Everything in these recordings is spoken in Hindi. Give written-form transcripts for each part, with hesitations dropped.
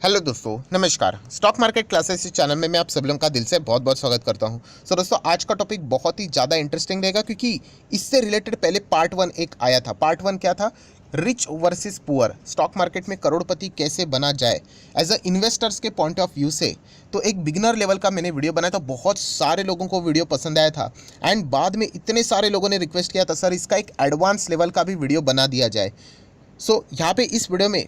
हेलो दोस्तों, नमस्कार। स्टॉक मार्केट क्लासेस इस चैनल में मैं आप सब लोगों का दिल से बहुत बहुत स्वागत करता हूं। दोस्तों, आज का टॉपिक बहुत ही ज़्यादा इंटरेस्टिंग रहेगा क्योंकि इससे रिलेटेड पहले पार्ट वन एक आया था। पार्ट वन क्या था? Rich versus poor, stock market में करोड़पति कैसे बना जाए एज अ इन्वेस्टर्स के पॉइंट ऑफ व्यू से। तो एक बिगिनर लेवल का मैंने वीडियो बनाया था, बहुत सारे लोगों को वीडियो पसंद आया था एंड बाद में इतने सारे लोगों ने रिक्वेस्ट किया था सर इसका एक एडवांस लेवल का भी वीडियो बना दिया जाए। यहाँ पे इस वीडियो में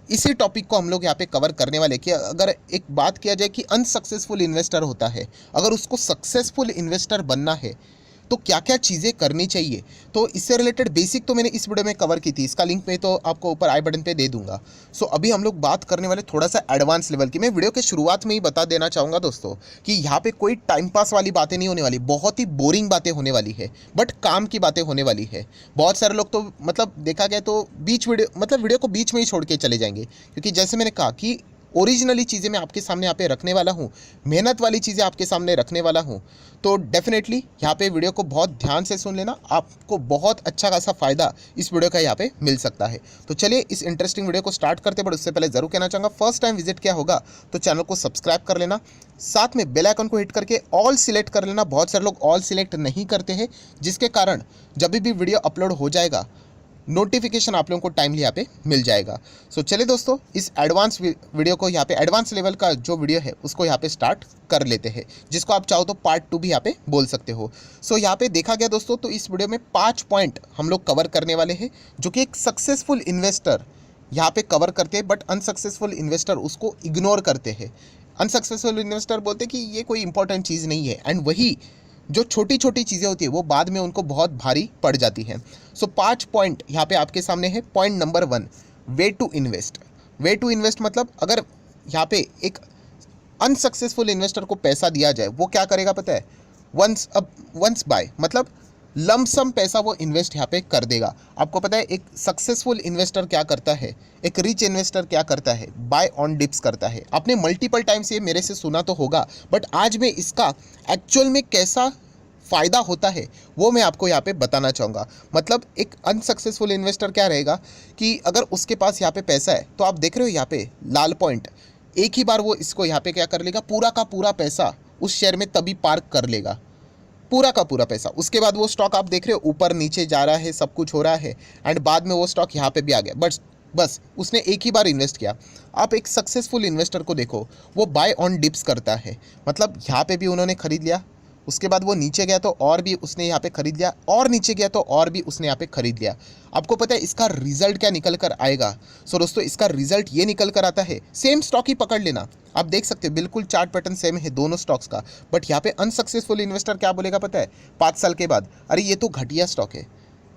इसी टॉपिक को हम लोग यहाँ पे कवर करने वाले कि अगर एक बात किया जाए कि अनसक्सेसफुल इन्वेस्टर होता है, अगर उसको सक्सेसफुल इन्वेस्टर बनना है तो क्या क्या चीज़ें करनी चाहिए। तो इससे रिलेटेड बेसिक तो मैंने इस वीडियो में कवर की थी, इसका लिंक मैं तो आपको ऊपर आई बटन पे दे दूंगा। अभी हम लोग बात करने वाले थोड़ा सा एडवांस लेवल की। मैं वीडियो के शुरुआत में ही बता देना चाहूँगा दोस्तों कि यहाँ पे कोई टाइम पास वाली बातें नहीं होने वाली, बहुत ही बोरिंग बातें होने वाली है, बट काम की बातें होने वाली है। बहुत सारे लोग तो मतलब देखा गया तो वीडियो को बीच में ही छोड़ के चले जाएंगे, क्योंकि जैसे मैंने कहा कि ओरिजिनली चीज़ें मैं आपके सामने यहाँ पे रखने वाला हूँ, मेहनत वाली चीज़ें आपके सामने रखने वाला हूँ। तो डेफिनेटली यहाँ पे वीडियो को बहुत ध्यान से सुन लेना, आपको बहुत अच्छा खासा फ़ायदा इस वीडियो का यहाँ पे मिल सकता है। तो चलिए इस इंटरेस्टिंग वीडियो को स्टार्ट करते, बट उससे पहले ज़रूर कहना चाहूँगा फर्स्ट टाइम विजिट किया होगा तो चैनल को सब्सक्राइब कर लेना, साथ में बेल आइकन को हिट करके ऑल सिलेक्ट कर लेना। बहुत सारे लोग ऑल सिलेक्ट नहीं करते हैं, जिसके कारण जब भी वीडियो अपलोड हो जाएगा नोटिफिकेशन आप लोगों को टाइमली यहाँ पे मिल जाएगा। चलिए दोस्तों, इस एडवांस वीडियो को यहाँ पे एडवांस लेवल का जो वीडियो है उसको यहाँ पे स्टार्ट कर लेते हैं, जिसको आप चाहो तो पार्ट 2 भी यहाँ पे बोल सकते हो। यहाँ पे देखा गया दोस्तों, तो इस वीडियो में 5 पॉइंट हम लोग कवर करने वाले हैं जो कि एक सक्सेसफुल इन्वेस्टर यहाँ पे कवर करते हैं, बट अनसक्सेसफुल इन्वेस्टर उसको इग्नोर करते हैं। अनसक्सेसफुल इन्वेस्टर बोलते हैं कि ये कोई इंपॉर्टेंट चीज़ नहीं है, एंड वही जो छोटी छोटी चीज़ें होती है वो बाद में उनको बहुत भारी पड़ जाती हैं। 5 पॉइंट यहाँ पे आपके सामने है। Point number 1, way to invest. Way to invest मतलब अगर यहाँ पे एक अनसक्सेसफुल इन्वेस्टर को पैसा दिया जाए, वो क्या करेगा पता है? वंस बाय मतलब लमसम पैसा वो इन्वेस्ट यहाँ पे कर देगा। आपको पता है एक सक्सेसफुल इन्वेस्टर क्या करता है, एक रिच इन्वेस्टर क्या करता है? बाय ऑन डिप्स करता है। आपने मल्टीपल टाइम्स ये मेरे से सुना तो होगा, बट आज मैं इसका एक्चुअल में कैसा फ़ायदा होता है वो मैं आपको यहाँ पे बताना चाहूँगा। मतलब एक अनसक्सेसफुल इन्वेस्टर क्या रहेगा कि अगर उसके पास यहाँ पे पैसा है, तो आप देख रहे हो यहाँ पे लाल पॉइंट, एक ही बार वो इसको यहाँ पे क्या कर लेगा, पूरा का पूरा पैसा उस शेयर में तभी पार्क कर लेगा, पूरा का पूरा पैसा। उसके बाद वो स्टॉक आप देख रहे हो ऊपर नीचे जा रहा है, सब कुछ हो रहा है, एंड बाद में वो स्टॉक यहाँ पे भी आ गया, बस उसने एक ही बार इन्वेस्ट किया। आप एक सक्सेसफुल इन्वेस्टर को देखो, वो बाय ऑन डिप्स करता है। मतलब यहाँ पे भी उन्होंने खरीद लिया, उसके बाद वो नीचे गया तो और भी उसने यहाँ पे खरीद लिया, और नीचे गया तो और भी उसने यहाँ पे खरीद लिया। आपको पता है इसका रिजल्ट क्या निकल कर आएगा? दोस्तों, इसका रिजल्ट ये निकल कर आता है, सेम स्टॉक ही पकड़ लेना, आप देख सकते हो बिल्कुल चार्ट पैटर्न सेम है दोनों स्टॉक्स का, बट यहाँ पे अनसक्सेसफुल इन्वेस्टर क्या बोलेगा पता है? 5 साल के बाद, अरे ये तो घटिया स्टॉक है,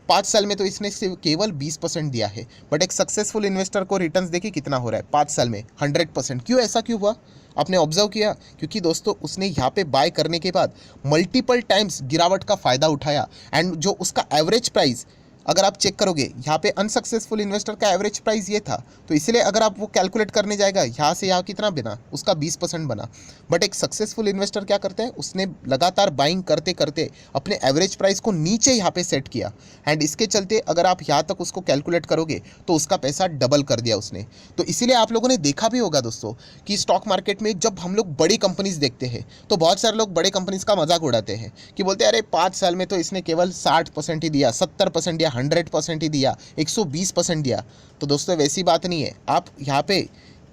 5 साल में तो इसने सिर्फ केवल 20% दिया है। बट एक सक्सेसफुल इन्वेस्टर को रिटर्न्स देखिए कितना हो रहा है 5 साल में, 100%। क्यों? ऐसा क्यों हुआ? आपने ऑब्जर्व किया? क्योंकि दोस्तों उसने यहाँ पे बाय करने के बाद मल्टीपल टाइम्स गिरावट का फ़ायदा उठाया, एंड जो उसका एवरेज प्राइस अगर आप चेक करोगे, यहाँ पे अनसक्सेसफुल इन्वेस्टर का एवरेज प्राइस ये था, तो इसलिए अगर आप वो कैलकुलेट करने जाएगा यहाँ से यहाँ कितना बना, उसका 20% बना। बट एक सक्सेसफुल इन्वेस्टर क्या करते हैं, उसने लगातार बाइंग करते करते अपने एवरेज प्राइस को नीचे यहाँ पे सेट किया, एंड इसके चलते अगर आप यहाँ तक उसको कैलकुलेट करोगे तो उसका पैसा डबल कर दिया उसने। तो इसीलिए आप लोगों ने देखा भी होगा दोस्तों कि स्टॉक मार्केट में जब हम लोग बड़ी कंपनीज देखते हैं तो बहुत सारे लोग बड़े कंपनीज का मजाक उड़ाते हैं कि बोलते हैं अरे 5 साल में तो इसने केवल 60% ही दिया, 70% दिया, 100% ही दिया, 120% दिया। तो दोस्तों वैसी बात नहीं है। आप यहाँ पे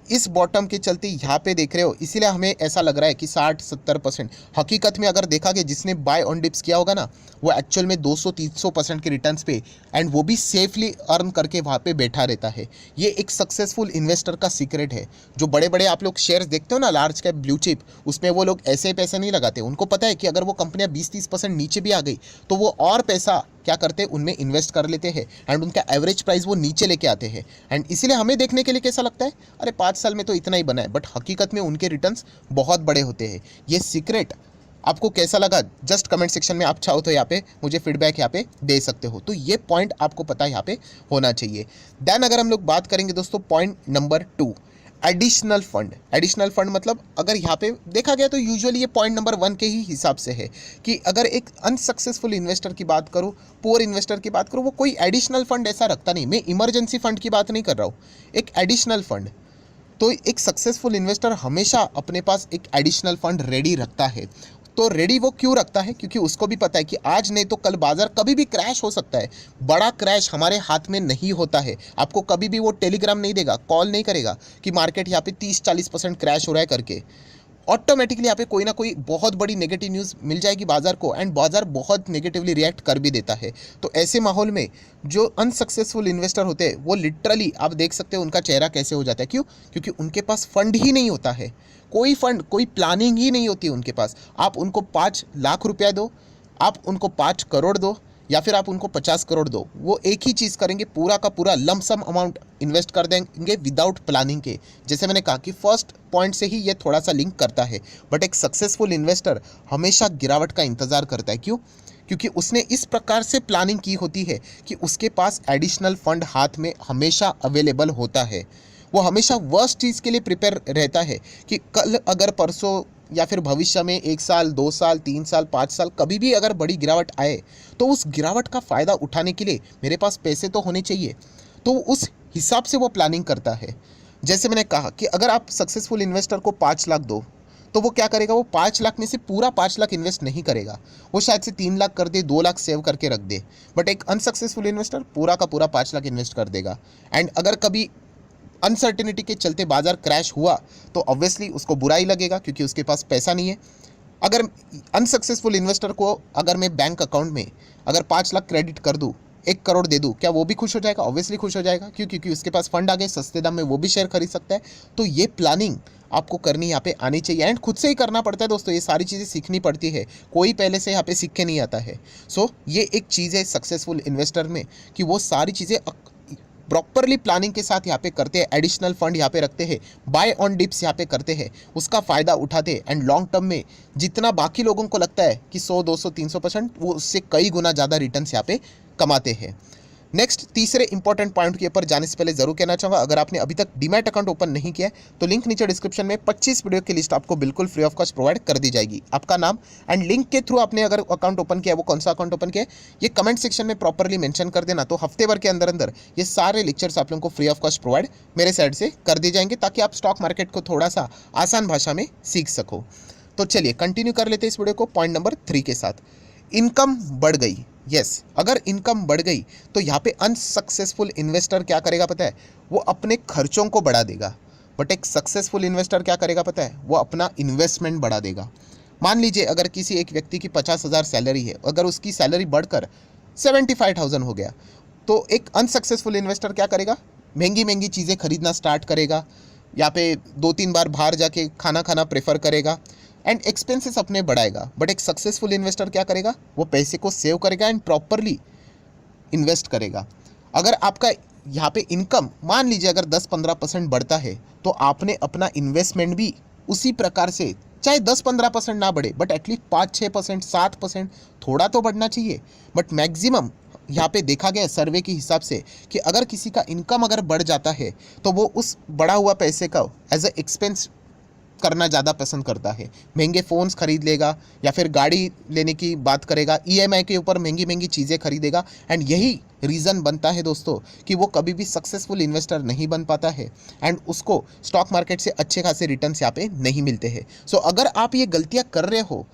इस बॉटम के चलते यहाँ पे देख रहे हो, इसीलिए हमें ऐसा लग रहा है कि 60-70%। हकीकत में अगर देखा गया जिसने बाय ऑन डिप्स किया होगा ना, वो एक्चुअल में 200-300% के रिटर्न्स पे, एंड वो भी सेफली अर्न करके वहाँ पे बैठा रहता है। ये एक सक्सेसफुल इन्वेस्टर का सीक्रेट है। जो बड़े बड़े आप लोग शेयर्स देखते हो ना, लार्ज कैप ब्लू चिप, उसमें वो लोग ऐसे ही पैसे नहीं लगाते। उनको पता है कि अगर वो कंपनियाँ 20-30% नीचे भी आ गई तो वो और पैसा क्या करते हैं, उनमें इन्वेस्ट कर लेते हैं, एंड उनका एवरेज प्राइस वो नीचे लेके आते हैं। एंड इसीलिए हमें देखने के लिए कैसा लगता है, अरे 5 साल में तो इतना ही बना है, बट हकीकत में उनके रिटर्न्स बहुत बड़े होते हैं। ये सीक्रेट आपको कैसा लगा, जस्ट कमेंट सेक्शन में आप चाहो तो यहाँ पे मुझे फीडबैक यहाँ पे दे सकते हो। तो ये पॉइंट आपको पता यहाँ पे होना चाहिए। देन अगर हम लोग बात करेंगे दोस्तों point number 2, additional fund. Additional fund मतलब अगर यहाँ पे देखा गया तो यूजुअली ये पॉइंट नंबर 1 के ही हिसाब से है कि अगर एक अनसक्सेसफुल इन्वेस्टर की बात करूँ, पुअर इन्वेस्टर की बात करूँ, वो कोई एडिशनल फंड ऐसा रखता नहीं। मैं इमरजेंसी फंड की बात नहीं कर रहा हूँ, एक एडिशनल फंड। तो एक सक्सेसफुल इन्वेस्टर हमेशा अपने पास एक एडिशनल फंड रेडी रखता है। तो रेडी वो क्यों रखता है? क्योंकि उसको भी पता है कि आज नहीं तो कल बाजार कभी भी क्रैश हो सकता है। बड़ा क्रैश हमारे हाथ में नहीं होता है। आपको कभी भी वो टेलीग्राम नहीं देगा, कॉल नहीं करेगा कि मार्केट यहाँ पे 30-40% क्रैश हो रहा है करके। ऑटोमेटिकली यहाँ पे कोई ना कोई बहुत बड़ी नेगेटिव न्यूज़ मिल जाएगी बाजार को, एंड बाजार बहुत नेगेटिवली रिएक्ट कर भी देता है। तो ऐसे माहौल में जो अनसक्सेसफुल इन्वेस्टर होते हैं वो लिटरली आप देख सकते हो उनका चेहरा कैसे हो जाता है। क्यों? क्योंकि उनके पास फंड ही नहीं होता है, कोई फंड, कोई प्लानिंग ही नहीं होती है उनके पास। आप उनको 5 लाख रुपया दो, आप उनको 5 करोड़ दो, या फिर आप उनको 50 करोड़ दो, वो एक ही चीज़ करेंगे, पूरा का पूरा लमसम अमाउंट इन्वेस्ट कर देंगे विदाउट प्लानिंग के। जैसे मैंने कहा कि फर्स्ट पॉइंट से ही ये थोड़ा सा लिंक करता है। बट एक सक्सेसफुल इन्वेस्टर हमेशा गिरावट का इंतज़ार करता है। क्यों? क्योंकि उसने इस प्रकार से प्लानिंग की होती है कि उसके पास एडिशनल फंड हाथ में हमेशा अवेलेबल होता है। वो हमेशा वर्स्ट चीज़ के लिए प्रिपेयर रहता है कि कल अगर परसों या फिर भविष्य में 1 साल, 2 साल, 3 साल, 5 साल कभी भी अगर बड़ी गिरावट आए तो उस गिरावट का फ़ायदा उठाने के लिए मेरे पास पैसे तो होने चाहिए। तो उस हिसाब से वो प्लानिंग करता है। जैसे मैंने कहा कि अगर आप सक्सेसफुल इन्वेस्टर को 5 लाख दो तो वो क्या करेगा? वो 5 लाख में से पूरा 5 लाख इन्वेस्ट नहीं करेगा, वो शायद से 3 लाख कर दे, 2 लाख सेव करके रख दे। बट एक अनसक्सेसफुल इन्वेस्टर पूरा का पूरा 5 लाख इन्वेस्ट कर देगा। एंड अगर कभी अनसर्टिनिटी के चलते बाजार क्रैश हुआ तो ऑब्वियसली उसको बुरा ही लगेगा क्योंकि उसके पास पैसा नहीं है। अगर अनसक्सेसफुल इन्वेस्टर को अगर मैं बैंक अकाउंट में अगर 5 लाख क्रेडिट कर दूँ, 1 करोड़ दे दूँ, क्या वो भी खुश हो जाएगा? ऑब्वियसली खुश हो जाएगा। क्यों? क्योंकि उसके पास फंड आ गए, सस्ते दाम में वो भी शेयर खरीद सकता है। तो ये प्लानिंग आपको करनी यहाँ पे आनी चाहिए, एंड खुद से ही करना पड़ता है दोस्तों। ये सारी चीज़ें सीखनी पड़ती है, कोई पहले से यहाँ पे सीख के नहीं आता है। सो ये एक चीज़ है सक्सेसफुल इन्वेस्टर में कि वो सारी चीज़ें प्रॉपरली प्लानिंग के साथ यहाँ पे करते हैं, एडिशनल फंड यहाँ पे रखते हैं, बाय ऑन डिप्स यहाँ पे करते हैं, उसका फ़ायदा उठाते हैं, एंड लॉन्ग टर्म में जितना बाकी लोगों को लगता है कि 100, 200, 300% वो उससे कई गुना ज़्यादा रिटर्न्स यहाँ पे कमाते हैं। नेक्स्ट, तीसरे इंपॉर्टेंट पॉइंट के ऊपर जाने से पहले जरूर कहना चाहूँगा, अगर आपने अभी तक डीमैट अकाउंट ओपन नहीं किया है तो लिंक नीचे डिस्क्रिप्शन में 25 वीडियो की लिस्ट आपको बिल्कुल फ्री ऑफ कॉस्ट प्रोवाइड कर दी जाएगी। आपका नाम एंड लिंक के थ्रू आपने अगर अकाउंट ओपन किया, वो कौन सा अकाउंट ओपन किया है, ये कमेंट सेक्शन में प्रॉपरली मेंशन कर देना। तो हफ्ते भर के अंदर अंदर ये सारे लेक्चर्स आप लोगों को फ्री ऑफ कॉस्ट प्रोवाइड मेरे साइड से कर दिए जाएंगे, ताकि आप स्टॉक मार्केट को थोड़ा सा आसान भाषा में सीख सको। तो चलिए कंटिन्यू कर लेते हैं इस वीडियो को पॉइंट नंबर 3 के साथ। इनकम बढ़ गई। यस, अगर इनकम बढ़ गई तो यहाँ पे अनसक्सेसफुल इन्वेस्टर क्या करेगा पता है? वो अपने खर्चों को बढ़ा देगा। बट एक सक्सेसफुल इन्वेस्टर क्या करेगा पता है? वो अपना इन्वेस्टमेंट बढ़ा देगा। मान लीजिए अगर किसी एक व्यक्ति की 50,000 सैलरी है, अगर उसकी सैलरी बढ़कर 75,000 हो गया, तो एक अनसक्सेसफुल इन्वेस्टर क्या करेगा? महंगी महंगी चीज़ें खरीदना स्टार्ट करेगा, यहाँ पे 2-3 बार बाहर जाके खाना खाना प्रेफर करेगा, एंड एक्सपेंसेस अपने बढ़ाएगा। बट एक सक्सेसफुल इन्वेस्टर क्या करेगा? वो पैसे को सेव करेगा एंड प्रॉपरली इन्वेस्ट करेगा। अगर आपका यहाँ पे इनकम मान लीजिए अगर 10-15% बढ़ता है, तो आपने अपना इन्वेस्टमेंट भी उसी प्रकार से, चाहे 10-15% ना बढ़े बट एटलीस्ट 5-6%, 7% थोड़ा तो बढ़ना चाहिए। बट मैक्सिमम यहाँ पे देखा गया सर्वे के हिसाब से कि अगर किसी का इनकम अगर बढ़ जाता है तो वो उस बढ़ा हुआ पैसे का एज ए एक्सपेंस करना ज़्यादा पसंद करता है। महंगे फ़ोन्स खरीद लेगा, या फिर गाड़ी लेने की बात करेगा, ईएमआई के ऊपर महंगी महंगी चीज़ें खरीदेगा। एंड यही रीज़न बनता है दोस्तों कि वो कभी भी सक्सेसफुल इन्वेस्टर नहीं बन पाता है, एंड उसको स्टॉक मार्केट से अच्छे खासे रिटर्न्स यहाँ पे नहीं मिलते हैं। सो अगर आप ये गलतियाँ कर रहे हो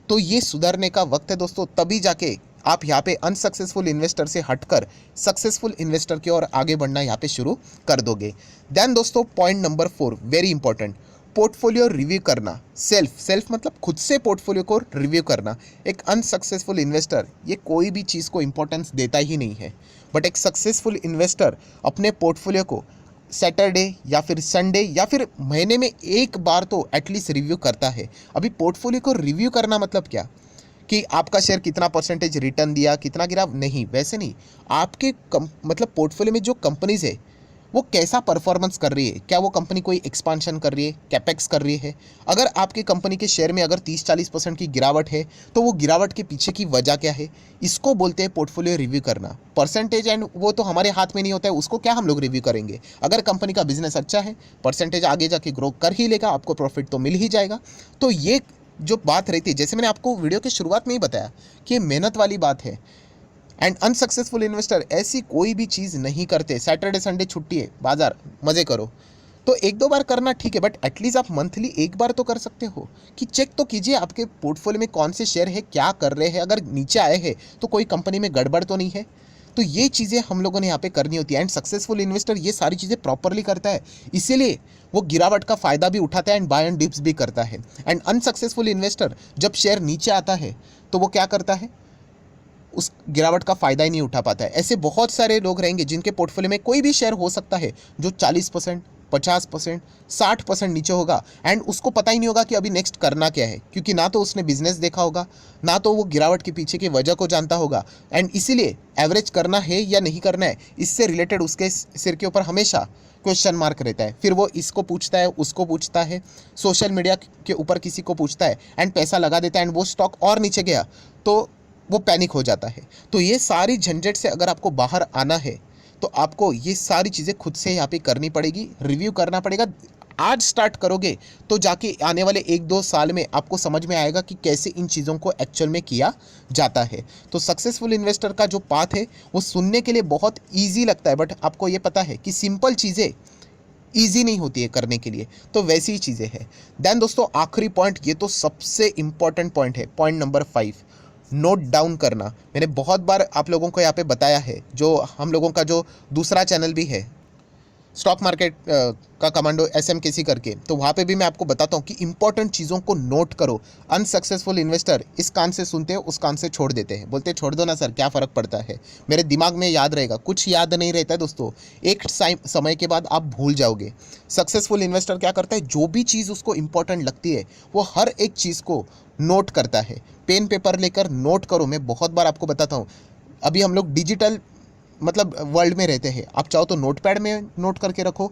तो ये सुधरने का वक्त है दोस्तों। तभी जाके आप यहाँ पे अनसक्सेसफुल इन्वेस्टर से हटकर सक्सेसफुल इन्वेस्टर की ओर आगे बढ़ना यहाँ पे शुरू कर दोगे। देन दोस्तों point number 4 very important, portfolio review करना। सेल्फ मतलब खुद से पोर्टफोलियो को रिव्यू करना। एक अनसक्सेसफुल इन्वेस्टर ये कोई भी चीज़ को इंपॉर्टेंस देता ही नहीं है, बट एक सक्सेसफुल इन्वेस्टर अपने पोर्टफोलियो को सैटरडे या फिर संडे या फिर महीने में एक बार तो एटलीस्ट रिव्यू करता है। अभी पोर्टफोलियो को रिव्यू करना मतलब क्या कि आपका शेयर कितना परसेंटेज रिटर्न दिया, कितना गिरा, नहीं, वैसे नहीं। आपके मतलब पोर्टफोलियो में जो कंपनीज है वो कैसा परफॉर्मेंस कर रही है, क्या वो कंपनी कोई एक्सपांशन कर रही है, कैपेक्स कर रही है। अगर आपकी कंपनी के शेयर में अगर 30-40% की गिरावट है तो वो गिरावट के पीछे की वजह क्या है, इसको बोलते हैं पोर्टफोलियो रिव्यू करना। परसेंटेज एंड वो तो हमारे हाथ में नहीं होता है, उसको क्या हम लोग रिव्यू करेंगे। अगर कंपनी का बिजनेस अच्छा है, परसेंटेज आगे जाके ग्रो कर ही लेगा, आपको प्रॉफिट तो मिल ही जाएगा। तो ये जो बात रहती है, जैसे मैंने आपको वीडियो के शुरुआत में ही बताया कि ये मेहनत वाली बात है। एंड अनसक्सेसफुल इन्वेस्टर ऐसी कोई भी चीज़ नहीं करते। सैटरडे संडे छुट्टी है, बाजार मज़े करो, तो एक दो बार करना ठीक है, बट एटलीस्ट आप मंथली एक बार तो कर सकते हो कि चेक तो कीजिए आपके पोर्टफोलियो में कौन से शेयर है, क्या कर रहे हैं, अगर नीचे आए हैं तो कोई कंपनी में गड़बड़ तो नहीं है। तो ये चीज़ें हम लोगों ने यहाँ पे करनी होती है, एंड सक्सेसफुल इन्वेस्टर ये सारी चीज़ें प्रॉपरली करता है, इसीलिए वो गिरावट का फायदा भी उठाता है एंड बाय एंड डिप्स भी करता है। एंड अनसक्सेसफुल इन्वेस्टर जब शेयर नीचे आता है तो वो क्या करता है, उस गिरावट का फायदा ही नहीं उठा पाता है। ऐसे बहुत सारे लोग रहेंगे जिनके पोर्टफोलियो में कोई भी शेयर हो सकता है जो 40%, 50%, 60% नीचे होगा, एंड उसको पता ही नहीं होगा कि अभी नेक्स्ट करना क्या है, क्योंकि ना तो उसने बिजनेस देखा होगा, ना तो वो गिरावट के पीछे की वजह को जानता होगा, एंड इसीलिए एवरेज करना है या नहीं करना है इससे रिलेटेड उसके सिर के ऊपर हमेशा क्वेश्चन मार्क रहता है। फिर वो इसको पूछता है, उसको पूछता है, सोशल मीडिया के ऊपर किसी को पूछता है, एंड पैसा लगा देता है, एंड वो स्टॉक और नीचे गया तो वो पैनिक हो जाता है। तो ये सारी झंझट से अगर आपको बाहर आना है तो आपको ये सारी चीज़ें खुद से यहाँ पे करनी पड़ेगी, रिव्यू करना पड़ेगा। आज स्टार्ट करोगे तो जाके आने वाले 1-2 साल में आपको समझ में आएगा कि कैसे इन चीज़ों को एक्चुअल में किया जाता है। तो सक्सेसफुल इन्वेस्टर का जो पाथ है वो सुनने के लिए बहुत ईजी लगता है, बट आपको ये पता है कि सिंपल चीज़ें ईजी नहीं होती है करने के लिए, तो वैसी ही चीज़ें हैं। देन दोस्तों आखिरी पॉइंट, ये तो सबसे इंपॉर्टेंट पॉइंट है, पॉइंट नंबर 5, नोट डाउन करना। मैंने बहुत बार आप लोगों को यहाँ पे बताया है, जो हम लोगों का जो दूसरा चैनल भी है स्टॉक मार्केट का कमांडो SMKC करके, तो वहाँ पे भी मैं आपको बताता हूँ कि इंपॉर्टेंट चीज़ों को नोट करो। अनसक्सेसफुल इन्वेस्टर इस कान से सुनते हैं, उस कान से छोड़ देते हैं, बोलते हैं छोड़ दो ना सर, क्या फ़र्क पड़ता है, मेरे दिमाग में याद रहेगा। कुछ याद नहीं रहता है दोस्तों, एक समय के बाद आप भूल जाओगे। सक्सेसफुल इन्वेस्टर क्या करता है, जो भी चीज़ उसको इंपॉर्टेंट लगती है वो हर एक चीज़ को नोट करता है। पेन पेपर लेकर नोट करो। मैं बहुत बार आपको बताता हूँ, अभी हम लोग डिजिटल वर्ल्ड में रहते हैं, आप चाहो तो नोटपैड में नोट करके रखो,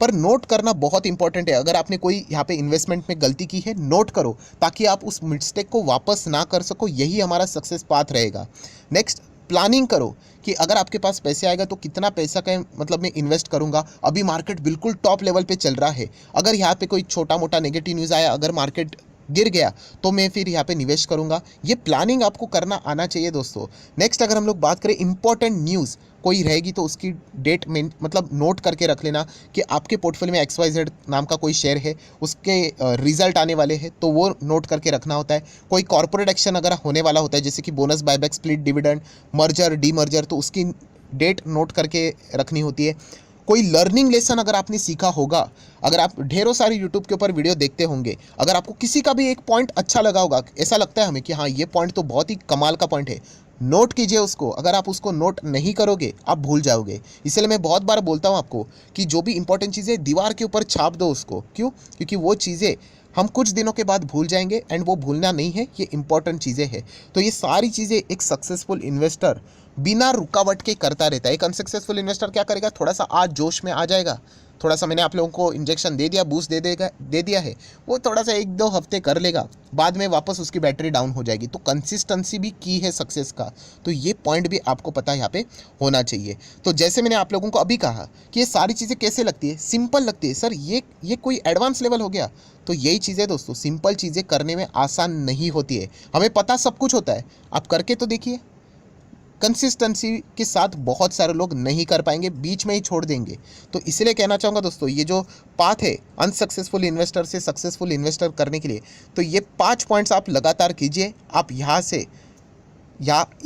पर नोट करना बहुत इंपॉर्टेंट है। अगर आपने कोई यहाँ पे इन्वेस्टमेंट में गलती की है, नोट करो ताकि आप उस मिस्टेक को वापस ना कर सको, यही हमारा सक्सेस पाथ रहेगा। नेक्स्ट, प्लानिंग करो कि अगर आपके पास पैसे आएगा तो कितना पैसा का मैं इन्वेस्ट करूंगा। अभी मार्केट बिल्कुल टॉप लेवल पे चल रहा है, अगर यहाँ पे कोई छोटा मोटा नेगेटिव न्यूज़ आया, अगर मार्केट गिर गया तो मैं फिर यहाँ पे निवेश करूंगा। ये प्लानिंग आपको करना आना चाहिए दोस्तों। नेक्स्ट, अगर हम लोग बात करें इंपॉर्टेंट न्यूज़ कोई रहेगी तो उसकी डेट में नोट करके रख लेना कि आपके पोर्टफोलियो में XYZ नाम का कोई शेयर है, उसके रिजल्ट आने वाले हैं तो वो नोट करके रखना होता है। कोई कॉर्पोरेट एक्शन अगर होने वाला होता है, जैसे कि bonus, buyback, split dividend, merger, demerger, तो उसकी डेट नोट करके रखनी होती है। कोई लर्निंग लेसन अगर आपने सीखा होगा, अगर आप ढेरों सारी यूट्यूब के ऊपर वीडियो देखते होंगे, अगर आपको किसी का भी एक पॉइंट अच्छा लगा होगा, ऐसा लगता है हमें कि हाँ ये पॉइंट तो बहुत ही कमाल का पॉइंट है, नोट कीजिए उसको। अगर आप उसको नोट नहीं करोगे आप भूल जाओगे। इसलिए मैं बहुत बार बोलता हूँ आपको कि जो भी इंपॉर्टेंट चीज़ें दीवार के ऊपर छाप दो उसको। क्यों? क्योंकि वो चीज़ें हम कुछ दिनों के बाद भूल जाएंगे, एंड वो भूलना नहीं है, ये इंपॉर्टेंट चीज़ें हैं। तो ये सारी चीज़ें एक सक्सेसफुल इन्वेस्टर बिना रुकावट के करता रहता है। एक अनसक्सेसफुल इन्वेस्टर क्या करेगा, थोड़ा सा आज जोश में आ जाएगा, थोड़ा सा मैंने आप लोगों को इंजेक्शन दे दिया, बूस्ट दे दिया है, वो थोड़ा सा 1-2 हफ्ते कर लेगा, बाद में वापस उसकी बैटरी डाउन हो जाएगी। तो कंसिस्टेंसी भी की है सक्सेस का, तो ये पॉइंट भी आपको पता यहाँ पे होना चाहिए। तो जैसे मैंने आप लोगों को अभी कहा कि ये सारी चीज़ें कैसे लगती है, सिंपल लगती है सर, ये कोई एडवांस लेवल हो गया। तो यही चीज़ें दोस्तों, सिंपल चीज़ें करने में आसान नहीं होती है। हमें पता सब कुछ होता है, आप करके तो देखिए। कंसिस्टेंसी के साथ बहुत सारे लोग नहीं कर पाएंगे, बीच में ही छोड़ देंगे। तो इसलिए कहना चाहूँगा दोस्तों, ये जो पाथ है अनसक्सेसफुल इन्वेस्टर से सक्सेसफुल इन्वेस्टर करने के लिए, तो ये 5 पॉइंट्स आप लगातार कीजिए, आप यहाँ से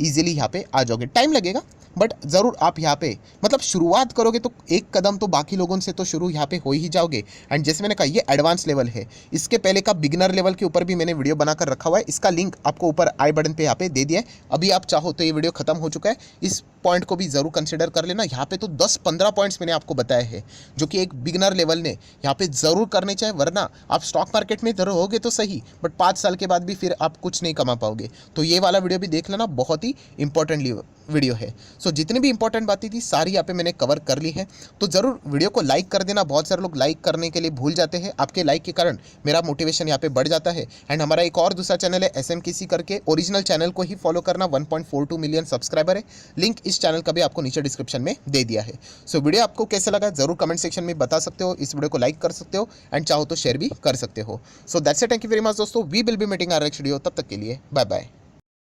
ईजिली यहाँ पे आ जाओगे। टाइम लगेगा, बट ज़रूर आप यहाँ पे शुरुआत करोगे तो एक कदम तो बाकी लोगों से तो शुरू यहाँ पे हो ही जाओगे। एंड जैसे मैंने कहा ये एडवांस लेवल है, इसके पहले का बिगिनर लेवल के ऊपर भी मैंने वीडियो बनाकर रखा हुआ है, इसका लिंक आपको ऊपर आई बटन पे यहाँ पे दे दिया है। अभी आप चाहो तो ये वीडियो खत्म हो चुका है, इस पॉइंट को भी ज़रूर कंसिडर कर लेना। यहाँ पे तो 10-15 पॉइंट्स मैंने आपको बताए हैं जो कि एक बिगिनर लेवल ने यहाँ पे ज़रूर करने चाहिए, वरना आप स्टॉक मार्केट में रहोगे तो सही, बट 5 साल के बाद भी फिर आप कुछ नहीं कमा पाओगे। तो ये वाला वीडियो भी देख लेना, बहुत ही इंपॉर्टेंट वीडियो है। सो जितनी भी इंपॉर्टेंट बातें थी सारी यहाँ पे मैंने कवर कर ली है। तो ज़रूर वीडियो को लाइक कर देना, बहुत सारे लोग लाइक करने के लिए भूल जाते हैं, आपके लाइक के कारण मेरा मोटिवेशन यहाँ पे बढ़ जाता है। एंड हमारा एक और दूसरा चैनल है SMKC करके, ओरिजिनल चैनल को ही फॉलो करना, 1.42 मिलियन सब्सक्राइबर है, लिंक इस चैनल का भी आपको नीचे डिस्क्रिप्शन में दे दिया है। सो वीडियो आपको कैसे लगा ज़रूर कमेंट सेक्शन में बता सकते हो, इस वीडियो को लाइक कर सकते हो, एंड चाहो तो शेयर भी कर सकते हो। So that's it, thank you very much दोस्तों, we will be meeting our next video, तब तक के लिए बाय बाय।